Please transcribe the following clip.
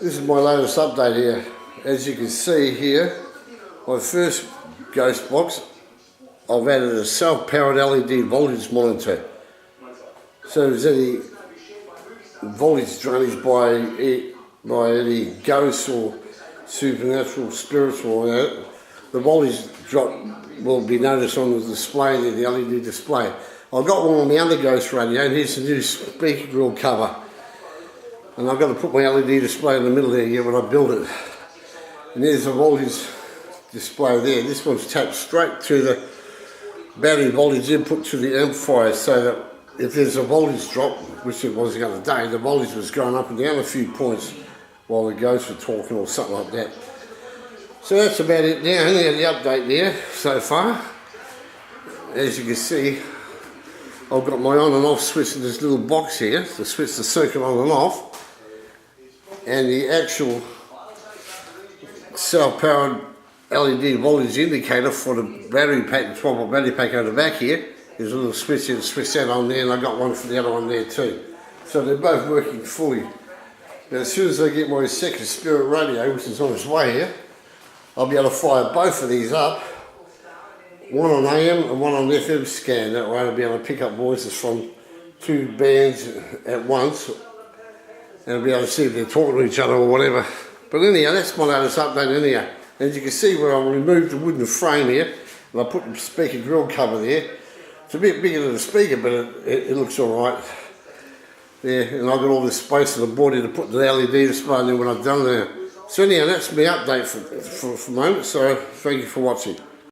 This is my latest update here. As you can see here, my first ghost box, I've added a self-powered LED voltage monitor. So if there's any voltage drainage by any ghosts or supernatural spirits or that, the voltage drop will be noticed on the display there, the LED display. I've got one on the other ghost radio, and here's the new speaker grill cover. And I've got to put my LED display in the middle there here when I build it. And there's the voltage display there. This one's tapped straight to the battery voltage input to the amplifier, so that if there's a voltage drop, which it was the other day, the voltage was going up and down a few points while the ghosts were talking or something like that. So that's about it now. Only the update there so far. As you can see, I've got my on and off switch in this little box here to switch the circuit on and off. And the actual self-powered LED voltage indicator for the battery pack, 12-volt battery pack over the back here. There's a little switch here to switch that on there, and I got one for the other one there too. So they're both working fully. Now as soon as I get my second spirit radio, which is on its way here, I'll be able to fire both of these up, one on AM and one on FM scan. That way I'll be able to pick up voices from two bands at once, and I'll be able to see if they're talking to each other or whatever. But anyhow, that's my latest update anyhow. As you can see where I removed the wooden frame here, and I put the speaker grill cover there. It's a bit bigger than the speaker, but it looks alright. There, and I've got all this space on the board here to put the LED display in there when I've done that. So anyhow, that's my update for the moment, so thank you for watching.